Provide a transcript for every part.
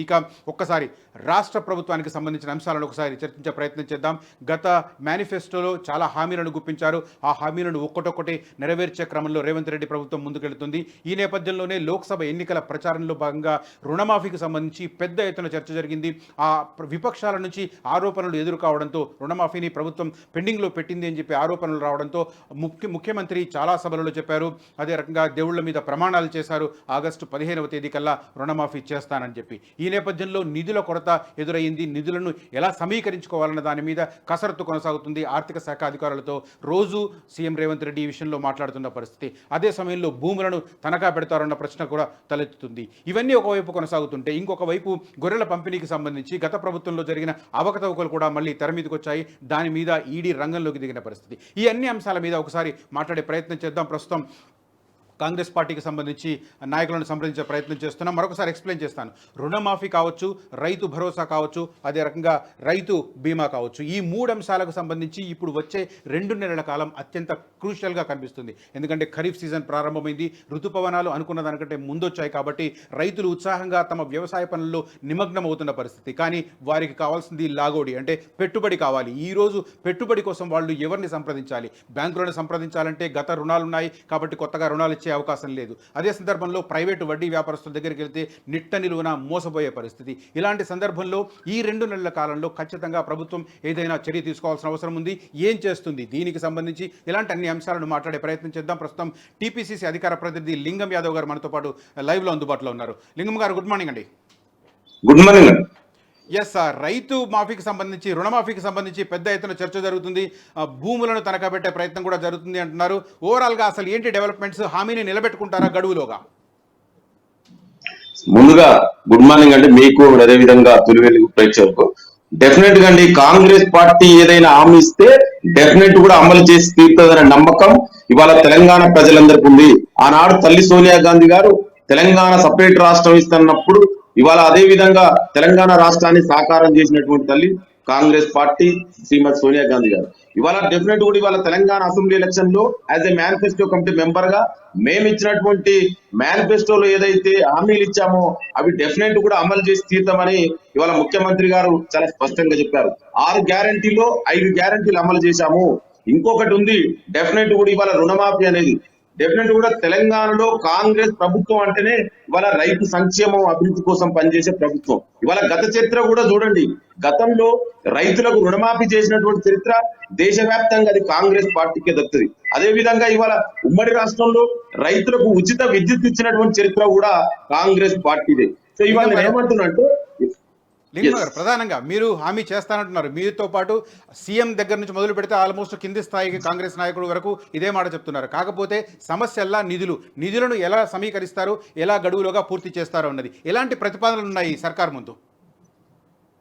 ఇక ఒక్కసారి రాష్ట్ర ప్రభుత్వానికి సంబంధించిన అంశాలను ఒకసారి చర్చించే ప్రయత్నం చేద్దాం. గత మేనిఫెస్టోలో చాలా హామీలను గుప్పించారు. ఆ హామీలను ఒక్కటొక్కటి నెరవేర్చే క్రమంలో రేవంత్ రెడ్డి ప్రభుత్వం ముందుకెళ్తుంది. ఈ నేపథ్యంలోనే లోక్సభ ఎన్నికల ప్రచారంలో భాగంగా రుణమాఫీకి సంబంధించి పెద్ద ఎత్తున చర్చ జరిగింది. ఆ విపక్షాల నుంచి ఆరోపణలు ఎదురు కావడంతో రుణమాఫీని ప్రభుత్వం పెండింగ్లో పెట్టింది అని చెప్పి ఆరోపణలు రావడంతో ముఖ్యమంత్రి చాలా సభలలో చెప్పారు. అదే రకంగా దేవుళ్ల మీద ప్రమాణాలు చేశారు. ఆగస్టు 15వ తేదీ కల్లా రుణమాఫీ చేస్తానని చెప్పి. ఈ నేపథ్యంలో నిధుల కొరత ఎదురయ్యింది. నిధులను ఎలా సమీకరించుకోవాలన్న దాని మీద కసరత్తు కొనసాగుతుంది. ఆర్థిక శాఖ అధికారులతో రోజు సీఎం రేవంత్ రెడ్డి ఈ విషయంలో మాట్లాడుతున్న పరిస్థితి. అదే సమయంలో భూములను తనఖా పెడతారన్న ప్రశ్న కూడా తలెత్తుతుంది. ఇవన్నీ ఒకవైపు కొనసాగుతుంటే ఇంకొక వైపు గొర్రెల పంపిణీకి సంబంధించి గత ప్రభుత్వంలో జరిగిన అవకతవకలు కూడా మళ్ళీ తెర మీదకి వచ్చాయి. దాని మీద ఈడీ రంగంలోకి దిగిన పరిస్థితి. ఈ అన్ని అంశాల మీద ఒకసారి మాట్లాడే ప్రయత్నం చేద్దాం. ప్రస్తుతం కాంగ్రెస్ పార్టీకి సంబంధించి నాయకులను సంప్రదించే ప్రయత్నం చేస్తున్నాం. మరొకసారి ఎక్స్ప్లెయిన్ చేస్తాను. రుణమాఫీ కావచ్చు, రైతు భరోసా కావచ్చు, అదే రకంగా రైతు బీమా కావచ్చు, ఈ 3 అంశాలకు సంబంధించి ఇప్పుడు వచ్చే 2 నెలల కాలం అత్యంత క్రూషియల్గా కనిపిస్తుంది. ఎందుకంటే ఖరీఫ్ సీజన్ ప్రారంభమైంది. ఋతుపవనాలు అనుకున్న దానికంటే ముందొచ్చాయి కాబట్టి రైతులు ఉత్సాహంగా తమ వ్యవసాయ పనుల్లో నిమగ్నం అవుతున్న పరిస్థితి. కానీ వారికి కావాల్సింది లాగోడి, అంటే పెట్టుబడి కావాలి. ఈరోజు పెట్టుబడి కోసం వాళ్ళు ఎవరిని సంప్రదించాలి? బ్యాంకులను సంప్రదించాలంటే గత రుణాలున్నాయి కాబట్టి కొత్తగా రుణాలు ఇచ్చే అవకాశం లేదు. అదే సందర్భంలో ప్రైవేటు వడ్డీ వ్యాపారస్తుల దగ్గరికి వెళ్తే నిట్ట నిలువున మోసపోయే పరిస్థితి. ఇలాంటి సందర్భంలో ఈ 2 నెలల కాలంలో ఖచ్చితంగా ప్రభుత్వం ఏదైనా చర్య తీసుకోవాల్సిన అవసరం ఉంది. ఏం చేస్తుంది? దీనికి సంబంధించి ఇలాంటి అన్ని అంశాలను మాట్లాడే ప్రయత్నం చేద్దాం. ప్రస్తుతం టీపీసీసీ అధికార ప్రతినిధి లింగం యాదవ్ గారు మనతో పాటు లైవ్లో అందుబాటులో ఉన్నారు. లింగం గారు, గుడ్ మార్నింగ్ అండి. Good morning. ఎస్ సార్, రైతు మాఫీకి సంబంధించి, రుణమాఫీకి సంబంధించి పెద్ద ఎత్తున చర్చ జరుగుతుంది. భూములను తనఖా పెట్టే ప్రయత్నం కూడా జరుగుతుంది అంటున్నారు. ఓవరాల్గా అసలు ఏంటి డెవలప్మెంట్స్? హామీని నిలబెట్టుకుంటారా గడువులోగా? ముందుగా గుడ్ మార్నింగ్ అండి మీకు, అదేవిధంగా తొలి వెలుగు ప్రేక్షకులకు. డెఫినెట్ గా అండి, కాంగ్రెస్ పార్టీ ఏదైనా హామీ ఇస్తే డెఫినెట్ కూడా అమలు చేసి తీరుతుందనే నమ్మకం ఇవాళ తెలంగాణ ప్రజలందరికీ ఉంది. ఆనాడు తల్లి సోనియా గాంధీ గారు తెలంగాణ సపరేట్ రాష్ట్రం ఇస్తున్నప్పుడు ఇవాళ అదే విధంగా తెలంగాణ రాష్ట్రాన్ని సాకారం చేసినటువంటి తల్లి కాంగ్రెస్ పార్టీ శ్రీమతి సోనియా గాంధీ గారు. ఇవాళ డెఫినెట్ కూడా ఇవాళ తెలంగాణ అసెంబ్లీ ఎలక్షన్ లో as a manifesto committee member గా మేము ఇచ్చినటువంటి మేనిఫెస్టోలో ఏదైతే హామీలు ఇచ్చామో అవి డెఫినెట్ కూడా అమలు చేసి తీర్థమని ఇవాళ ముఖ్యమంత్రి గారు చాలా స్పష్టంగా చెప్పారు. 6 గ్యారంటీలో 5 గ్యారంటీలు అమలు చేశాము. ఇంకొకటి ఉంది, డెఫినెట్ కూడా ఇవాళ రుణమాఫీ అనేది డెఫినెట్ కూడా తెలంగాణలో కాంగ్రెస్ ప్రభుత్వం అంటేనే ఇవాళ రైతు సంక్షేమం అభివృద్ధి కోసం పనిచేసే ప్రభుత్వం. ఇవాళ గత చరిత్ర కూడా చూడండి, గతంలో రైతులకు రుణమాఫీ చేసినటువంటి చరిత్ర దేశవ్యాప్తంగా అది కాంగ్రెస్ పార్టీకే దక్కుతుంది. అదే విధంగా ఇవాళ ఉమ్మడి రాష్ట్రంలో రైతులకు ఉచిత విద్యుత్ ఇచ్చినటువంటి చరిత్ర కూడా కాంగ్రెస్ పార్టీదే. సో ఇవాళ నేను ఏమంటున్నానంటే, లింగం గారు, ప్రధానంగా మీరు హామీ చేస్తానంటున్నారు. మీతో పాటు సీఎం దగ్గర నుంచి మొదలు పెడితే ఆల్మోస్ట్ కింది స్థాయికి కాంగ్రెస్ నాయకుడు వరకు ఇదే మాట చెప్తున్నారు. కాకపోతే సమస్యల్లా నిధులను ఎలా సమీకరిస్తారు, ఎలా గడువులోగా పూర్తి చేస్తారో అన్నది. ఎలాంటి ప్రతిపాదనలు ఉన్నాయి సర్కార్ ముందు?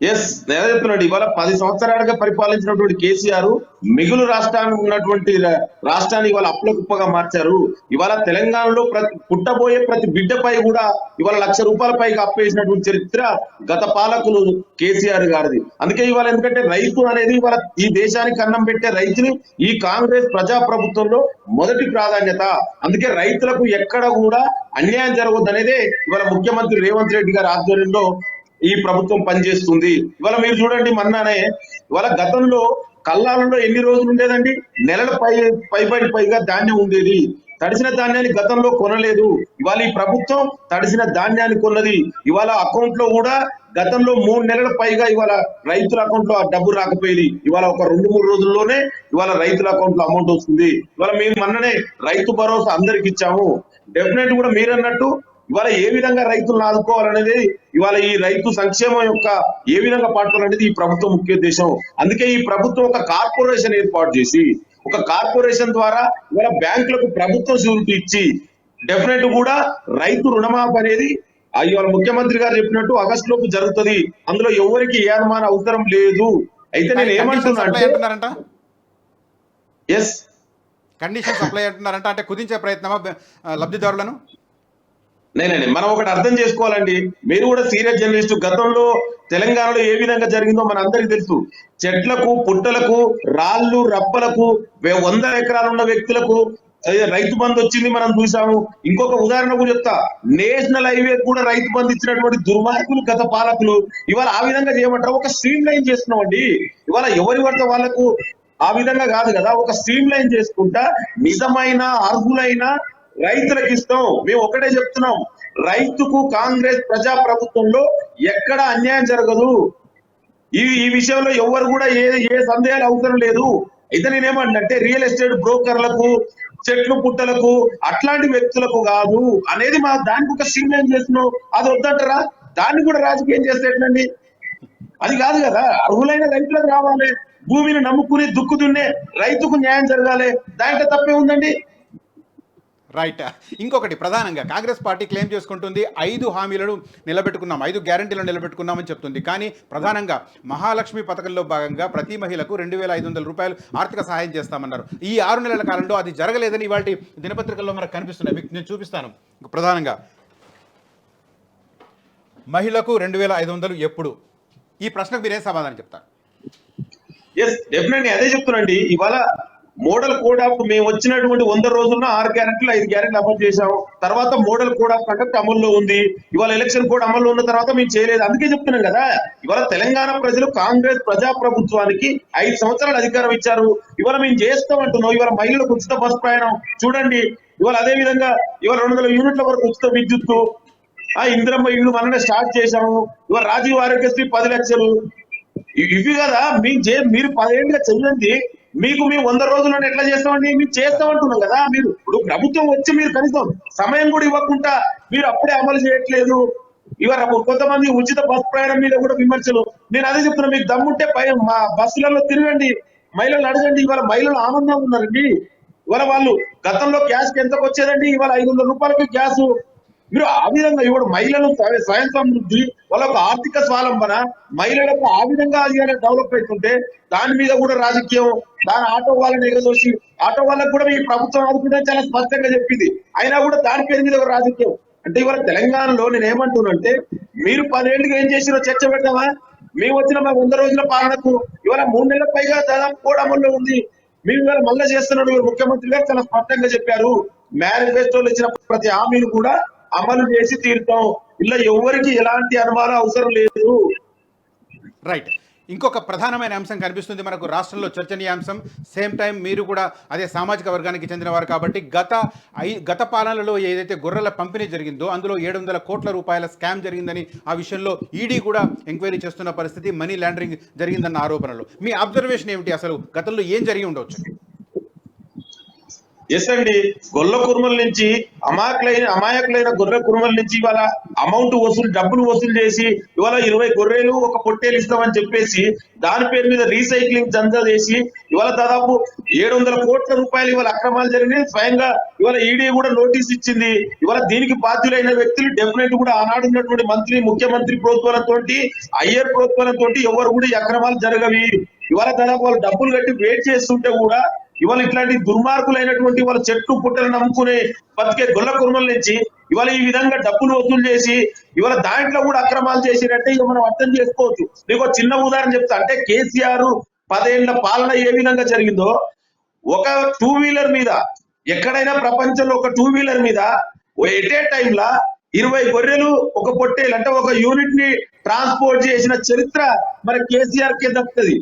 ఎస్, నేను చెప్తున్నాడు, ఇవాళ 10 సంవత్సరాలుగా పరిపాలించినటువంటి కేసీఆర్ మిగులు రాష్ట్రానికి ఉన్నటువంటి రాష్ట్రాన్ని ఇవాళ అప్పుల కుప్పగా మార్చారు. ఇవాళ తెలంగాణలో పుట్టబోయే ప్రతి బిడ్డపై కూడా ఇవాళ ₹1,00,000 పైగా అప్పేసినటువంటి చరిత్ర గత పాలకులు కేసీఆర్ గారిది. అందుకే ఇవాళ ఎందుకంటే రైతు అనేది ఇవాళ ఈ దేశానికి అన్నం పెట్టే రైతుని ఈ కాంగ్రెస్ ప్రజా ప్రభుత్వంలో మొదటి ప్రాధాన్యత. అందుకే రైతులకు ఎక్కడ కూడా అన్యాయం జరగొద్దు అనేదే ఇవాళ ముఖ్యమంత్రి రేవంత్ రెడ్డి గారి ఆధ్వర్యంలో ఈ ప్రభుత్వం పనిచేస్తుంది. ఇవాళ మీరు చూడండి, మొన్ననే ఇవాళ గతంలో కల్లాలలో ఎన్ని రోజులు ఉండేదండి? నెలల పైగా ధాన్యం ఉండేది. తడిసిన ధాన్యాన్ని గతంలో కొనలేదు. ఇవాళ ఈ ప్రభుత్వం తడిసిన ధాన్యాన్ని కొన్నది. ఇవాళ అకౌంట్ లో కూడా గతంలో 3 నెలల పైగా ఇవాళ రైతుల అకౌంట్ లో ఆ డబ్బు రాకపోయేది. ఇవాళ ఒక 2-3 రోజుల్లోనే ఇవాళ రైతుల అకౌంట్ లో అమౌంట్ వస్తుంది. ఇవాళ మేము మొన్ననే రైతు భరోసా అందరికి ఇచ్చాము. డెఫినెట్ కూడా మీరు అన్నట్టు ఇవాళ ఏ విధంగా రైతులను ఆదుకోవాలనేది, ఇవాళ ఈ రైతు సంక్షేమం యొక్క ఏ విధంగా పాటుకోవాలనేది ఈ ప్రభుత్వం ముఖ్య ఉద్దేశం. అందుకే ఈ ప్రభుత్వం ఒక కార్పొరేషన్ ఏర్పాటు చేసి, ఒక కార్పొరేషన్ ద్వారా ఇవాళ బ్యాంకులకు ప్రభుత్వం షూరిటీ ఇచ్చి డెఫినెట్ కూడా రైతు రుణమాఫీ అనేది ఇవాళ ముఖ్యమంత్రి గారు చెప్పినట్టు ఆగస్టు లోపు జరుగుతుంది. అందులో ఎవరికి ఏ అనుమాన అవసరం లేదు. అయితే నేను ఏమంటున్నా అంటే, ఎస్, కండిషన్స్ అప్లై అంటున్నారంట, అంటే కుదించే ప్రయత్నమా లబ్ధిదారులను? నేనే మనం ఒకటి అర్థం చేసుకోవాలండి, మీరు కూడా సీరియస్ జర్నలిస్ట్. గతంలో తెలంగాణలో ఏ విధంగా జరిగిందో మన అందరికి తెలుసు. చెట్లకు, పుట్టలకు, రాళ్ళు, రప్పలకు 100 ఎకరాలు ఉన్న వ్యక్తులకు అదే రైతు బంధు వచ్చింది మనం చూసాము. ఇంకొక ఉదాహరణ కూడా చెప్తా, నేషనల్ హైవే కూడా రైతు బంధు ఇచ్చినటువంటి దుర్మార్గులు గత పాలకులు ఇవాళ ఆ విధంగా చేయమంటారు. ఒక స్ట్రీమ్ లైన్ చేస్తున్నామండి. ఇవాళ ఎవరి పడితే వాళ్ళకు ఆ విధంగా కాదు కదా, ఒక స్ట్రీమ్ లైన్ చేసుకుంటా నిజమైన అర్హులైన రైతులకు ఇస్తాం. మేము ఒకటే చెప్తున్నాం, రైతుకు కాంగ్రెస్ ప్రజా ప్రభుత్వంలో ఎక్కడ అన్యాయం జరగదు. ఈ విషయంలో ఎవరు కూడా ఏ సందేహాలు అవసరం లేదు. అయితే నేనేమంటే రియల్ ఎస్టేట్ బ్రోకర్లకు, చెట్లు పుట్టలకు, అట్లాంటి వ్యక్తులకు కాదు అనేది మా దానికి ఒక స్ట్రీమ్ లైన్ చేస్తున్నాం. అది వద్దంటారా? దాన్ని కూడా రాజకీయం చేస్తే ఎట్లండి? అది కాదు కదా, అర్హులైన రైతులకు రావాలి, భూమిని నమ్ముకుని దుక్కు దున్నే రైతుకు న్యాయం జరగాలి. దాంట్లో తప్పే ఉందండి. రైట్. ఇంకొకటి ప్రధానంగా కాంగ్రెస్ పార్టీ క్లెయిమ్ చేసుకుంటుంది 5 హామీలను నిలబెట్టుకున్నాం, 5 గ్యారంటీలను నిలబెట్టుకున్నామని చెప్తుంది. కానీ ప్రధానంగా మహాలక్ష్మి పథకంలో భాగంగా ప్రతి మహిళకు 2,500 రూపాయలు ఆర్థిక సహాయం చేస్తామన్నారు. ఈ 6 నెలల కాలంలో అది జరగలేదని ఇవాళ దినపత్రికల్లో మనకు కనిపిస్తున్నాయి. మీకు నేను చూపిస్తాను. ప్రధానంగా మహిళకు 2,500 ఎప్పుడు? ఈ ప్రశ్నకు మీరేం సమాధానం చెప్తారు? ఎస్, డెఫినెట్లీ అదే చెప్తున్నాండి. ఇవాళ మోడల్ కోడ్ ఆఫ్ మేము వచ్చినటువంటి 100 రోజుల్లో 6 గ్యారెంటీలు 5 గ్యారెంటీలు అమలు చేశాం. తర్వాత మోడల్ కోడ్ ఆఫ్ కండక్ట్ అమల్లో ఉంది. ఇవాళ ఎలక్షన్ కోడ్ అమల్లో ఉన్న తర్వాత మేము చేయలేదు. అందుకే చెప్తున్నాం కదా, ఇవాళ తెలంగాణ ప్రజలు కాంగ్రెస్ ప్రజా ప్రభుత్వానికి 5 సంవత్సరాలు అధికారం ఇచ్చారు. ఇవాళ మేము చేస్తాం అంటున్నాం. ఇవాళ మహిళలకు ఉచిత బస్ ప్రయాణం చూడండి. ఇవాళ అదే విధంగా ఇవాళ 200 యూనిట్ల వరకు ఉచిత విద్యుత్తు, ఇందిరమ్మ ఇల్లు మననే స్టార్ట్ చేశాము. ఇవాళ రాజీవ్ ఆరోగ్యశ్రీ 10 లక్షలు. ఇవి కదా మీరు 10 ఏళ్ళుగా చెల్లింది. మీకు మేము 100 రోజుల్లో ఎట్లా చేస్తామండి? మీరు చేస్తామంటున్నాం కదా. మీరు ఇప్పుడు ప్రభుత్వం వచ్చి మీరు కనీసం సమయం కూడా ఇవ్వకుండా మీరు అప్పుడే అమలు చేయట్లేదు. ఇవాళ కొంతమంది ఉచిత బస్ ప్రయాణం మీద కూడా విమర్శలు. నేను అదే చెప్తున్నా, మీకు దమ్ముంటే మా బస్సులలో తిరగండి, మహిళలు అడగండి. ఇవాళ మహిళలు ఆనందంగా ఉన్నారండి. ఇవాళ వాళ్ళు గతంలో గ్యాస్ ఎంతకు వచ్చేదండి, ఇవాళ 500 రూపాయలకి గ్యాస్. మీరు ఆ విధంగా ఇప్పుడు మహిళలు స్వయం సమృద్ధి, వాళ్ళకు ఆర్థిక స్వాలంబన, మహిళలకు ఆ విధంగా డెవలప్ అవుతుంటే దాని మీద కూడా రాజకీయం, దాని ఆటో వాళ్ళని ఎగదోసి ఆటో వాళ్ళకు కూడా ఈ ప్రభుత్వం ఆదుకుంటే చాలా స్పష్టంగా చెప్పింది. అయినా కూడా దాని పేరు మీద ఒక రాజకీయం. అంటే ఇవాళ తెలంగాణలో నేను ఏమంటున్నానంటే, మీరు 10 ఏళ్ళుగా ఏం చేసిరో చర్చ పెడతామా? మేము వచ్చిన మా 100 రోజుల పాలనకు ఇవాళ 3 నెలల పైగా దాదాపు కోడ్ అమల్లో ఉంది. మేము ఇవాళ మళ్ళా చేస్తున్నాడు. ముఖ్యమంత్రి గారు చాలా స్పష్టంగా చెప్పారు, మేనిఫెస్టోలో ఇచ్చిన ప్రతి హామీని కూడా అమలు చేసి తీరుతాం. ఇలా ఎవరికి ఎలాంటి అనుమానం అవసరం లేదు. రైట్. ఇంకొక ప్రధానమైన అంశం కనిపిస్తుంది మనకు రాష్ట్రంలో చర్చనీయాంశం. సేమ్ టైం మీరు కూడా అదే సామాజిక వర్గానికి చెందినవారు కాబట్టి గత పాలనలో ఏదైతే గొర్రెల పంపిణీ జరిగిందో అందులో 700 కోట్ల రూపాయల స్కామ్ జరిగిందని, ఆ విషయంలో ఈడీ కూడా ఎంక్వైరీ చేస్తున్న పరిస్థితి, మనీ లాండరింగ్ జరిగిందన్న ఆరోపణలు. మీ అబ్జర్వేషన్ ఏమిటి? అసలు గతంలో ఏం జరిగి ఉండవచ్చు? ఎస్ అండి, గొల్ల కుర్మల నుంచి అమాయకులైన గొర్రె కుర్మల నుంచి ఇవాళ డబ్బులు వసూలు చేసి ఇవాళ 20 గొర్రెలు ఒక పొట్టేలు ఇస్తామని చెప్పేసి దాని పేరు మీద రీసైక్లింగ్ దందా చేసి ఇవాళ దాదాపు 700 కోట్ల రూపాయలు ఇవాళ అక్రమాలు జరిగినాయి. స్వయంగా ఇవాళ ఈడీ కూడా నోటీస్ ఇచ్చింది. ఇవాళ దీనికి బాధ్యులైన వ్యక్తులు డెఫినెట్ కూడా ఆనాడు ఉన్నటువంటి ముఖ్యమంత్రి ప్రోత్సాహంతో, అయ్యర్ ప్రోత్సాహంతో ఎవరు కూడా ఈ అక్రమాలు జరగవి. ఇవాళ దాదాపు వాళ్ళు డబ్బులు కట్టి వెయిట్ చేస్తుంటే కూడా ఇవాళ ఇట్లాంటి దుర్మార్గులైనటువంటి వాళ్ళ చెట్లు పుట్టలు నమ్ముకునే బతికే గొల్ల కుర్మల నుంచి ఇవాళ ఈ విధంగా డబ్బులు వసూలు చేసి ఇవాళ దాంట్లో కూడా అక్రమాలు చేసినట్టే ఇక మనం అర్థం చేసుకోవచ్చు. నీకు ఒక చిన్న ఉదాహరణ చెప్తా. అంటే కేసీఆర్ 10 ఏళ్ల పాలన ఏ విధంగా జరిగిందో, ఒక 2 వీలర్ మీద ఎక్కడైనా ప్రపంచంలో ఒక 2 వీలర్ మీద ఎట్ ఏ టైమ్ లా 20 గొర్రెలు ఒక పొట్టేలు అంటే ఒక యూనిట్ ని ట్రాన్స్పోర్ట్ చేసిన చరిత్ర మన కేసీఆర్ కే దక్కుతుంది.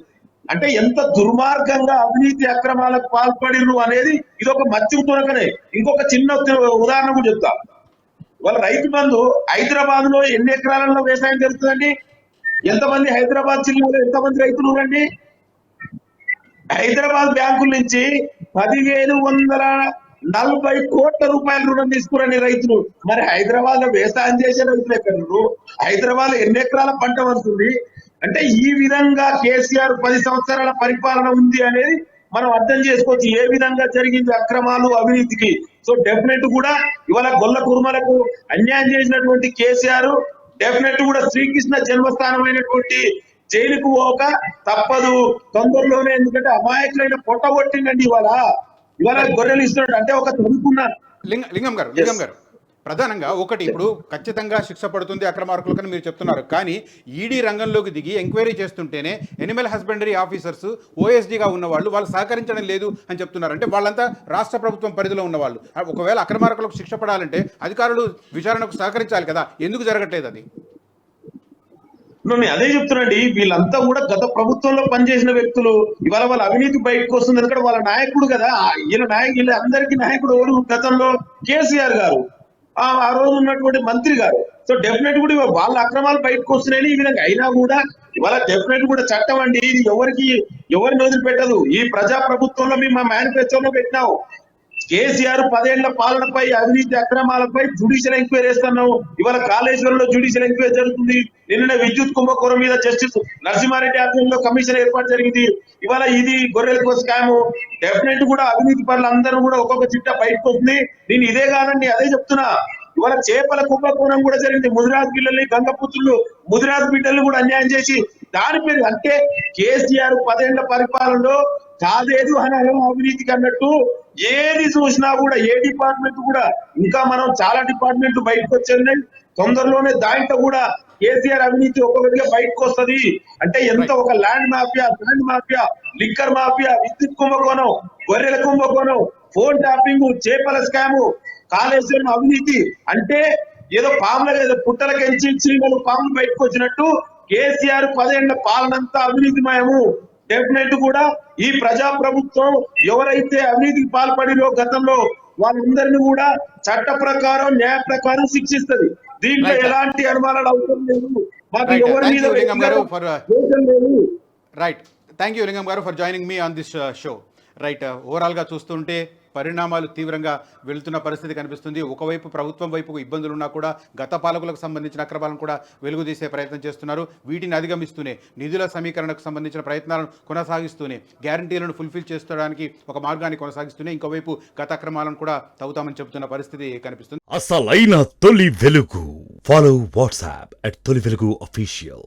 అంటే ఎంత దుర్మార్గంగా అవినీతి అక్రమాలకు పాల్పడిరు అనేది ఇది ఒక మత్స్యం తునకనే. ఇంకొక చిన్న ఉదాహరణ కూడా చెప్తా. వాళ్ళ రైతు బంధు హైదరాబాద్ లో ఎన్ని ఎకరాలలో వ్యవసాయం జరుగుతుందండి? ఎంతమంది హైదరాబాద్ జిల్లాలో ఎంతమంది రైతులు ఉన్నారండి? హైదరాబాద్ బ్యాంకుల నుంచి 1,540 కోట్ల రూపాయల రుణం తీసుకురండి రైతులు. మరి హైదరాబాద్ లో వ్యవసాయం చేసే రైతులు ఎక్కడ? హైదరాబాద్ లో ఎన్ని ఎకరాల పంట వస్తుంది? అంటే ఈ విధంగా కేసీఆర్ 10 సంవత్సరాల పరిపాలన ఉంది అనేది మనం అర్థం చేసుకోవచ్చు, ఏ విధంగా జరిగింది అక్రమాలు అవినీతికి. సో డెఫినెట్ కూడా ఇవాళ గొల్ల కుర్మలకు అన్యాయం చేసినటువంటి కేసీఆర్ డెఫినెట్ కూడా శ్రీకృష్ణ జన్మస్థానమైనటువంటి జైలుకు పోక తప్పదు తొందరలోనే. ఎందుకంటే అమాయకులైన పొట్టగొట్టిందండి ఇవాళ గొర్రెలు ఇస్తున్నాడు. అంటే ఒక చదువుకున్న లింగం గారు ప్రధానంగా ఒకటి ఇప్పుడు ఖచ్చితంగా శిక్ష పడుతుంది అక్రమార్కులకని మీరు చెప్తున్నారు, కానీ ఈడీ రంగంలోకి దిగి ఎంక్వైరీ చేస్తుంటేనే ఎనిమల్ హస్బెండరీ ఆఫీసర్స్ ఓఎస్డీగా ఉన్నవాళ్ళు వాళ్ళు సహకరించడం లేదు అని చెప్తున్నారు. అంటే వాళ్ళంతా రాష్ట్ర ప్రభుత్వం పరిధిలో ఉన్నవాళ్ళు. ఒకవేళ అక్రమార్కులకు శిక్ష పడాలంటే అధికారులు విచారణకు సహకరించాలి కదా, ఎందుకు జరగట్లేదు అది? నేను అదే చెప్తున్నాండి, వీళ్ళంతా కూడా గత ప్రభుత్వంలో పనిచేసిన వ్యక్తులు. ఇవాళ వాళ్ళ అవినీతి బయటకు వస్తుంది, ఎందుకంటే వాళ్ళ నాయకుడు కదా. వీళ్ళ అందరికీ నాయకుడు ఎవరు? గతంలో కేసీఆర్ గారు, ఆ రోజు ఉన్నటువంటి మంత్రి గారు. సో డెఫినెట్ కూడా వాళ్ళ అక్రమాలు బయటకు వస్తున్నాయని ఈ విధంగా అయినా కూడా ఇవాళ డెఫినెట్ కూడా చట్టం అండి, ఇది ఎవరిని వదిలిపెట్టదు. ఈ ప్రజా ప్రభుత్వంలో మేము మా మేనిఫెస్టోలో పెట్టినాం, కేసీఆర్ 10 ఏళ్ల పాలనపై అవినీతి అక్రమాలపై జ్యుడిషియల్ ఎంక్వైరీ చేస్తున్నాం. ఇవాళ కాళేశ్వరంలో జ్యుడిషియల్ ఎంక్వైరీ జరుగుతుంది. నిన్న విద్యుత్ కుంభకోణం మీద జస్టిస్ నరసింహారెడ్డి ఆధ్వర్యంలో కమిషన్ ఏర్పాటు జరిగింది. ఇవాళ ఇది గొర్రెలకు స్కామ్. డెఫినెట్ కూడా అవినీతి పనులు అందరూ కూడా ఒక్కొక్క చిట్టా బయటకు వస్తుంది. నేను ఇదే కాదండి, అదే చెప్తున్నా. ఇవాళ చేపల కుంభకోణం కూడా జరిగింది. ముదిరాజు పిల్లల్ని, గంగపుత్రులు ముదిరాజు బిడ్డల్ని కూడా అన్యాయం చేసి దాని పేరు అంటే కేసీఆర్ 10 ఏళ్ల పరిపాలనలో కాదేదు అని అవినీతికి అన్నట్టు ఏది చూసినా కూడా ఏ డిపార్ట్మెంట్ కూడా, ఇంకా మనం చాలా డిపార్ట్మెంట్ బయటకు వచ్చాయి. తొందరలోనే దాంట్లో కూడా కేసీఆర్ అవినీతి ఒక్కొక్కటిగా బయటకు వస్తుంది. అంటే ఎంత ఒక ల్యాండ్ మాఫియా, లిక్కర్ మాఫియా, విద్యుత్ కుంభకోణం, గొర్రెల కుంభకోణం, ఫోన్ ట్యాపింగ్, చేపల స్కాము, కాళేశ్వరం అవినీతి. అంటే ఏదో పాముల ఏదో పుట్టలకెంచి చీమలు పాములు బయటకు వచ్చినట్టు కేసీఆర్ 10 ఏళ్ల పాలనంతా అవినీతిమయము. డెఫినెట్ కూడా ఈ ప్రజా ప్రభుత్వం ఎవరైతే అవినీతికి పాల్పడిరో గతంలో వాళ్ళందరినీ కూడా చట్ట ప్రకారం, న్యాయ ప్రకారం శిక్షిస్తుంది. దీంట్లో ఎలాంటి అనుమానాలు అవసరం లేదు. మాకు ఎవరి మీద లేదు. రైట్, థ్యాంక్ యూ లింగం గారు for joining me on this show. Right, ఓవరాల్గా చూస్తుంటే పరిణామాలు తీవ్రంగా వెళుతున్న పరిస్థితి కనిపిస్తుంది. ఒకవైపు ప్రభుత్వం వైపు ఇబ్బందులు ఉన్నా కూడా గత పాలకులకు సంబంధించిన అక్రమాలను కూడా వెలుగుదీసే ప్రయత్నం చేస్తున్నారు. వీటిని అధిగమిస్తూనే నిధుల సమీకరణకు సంబంధించిన ప్రయత్నాలను కొనసాగిస్తూనే గ్యారంటీలను ఫుల్ఫిల్ చేసుకోవడానికి ఒక మార్గాన్ని కొనసాగిస్తూనే ఇంకోవైపు గత అక్రమాలను కూడా తవ్వుతామని చెబుతున్న పరిస్థితి కనిపిస్తుంది. అసలైన తొలి వెలుగు. ఫాలో వాట్సాప్ @తొలి వెలుగు అఫీషియల్.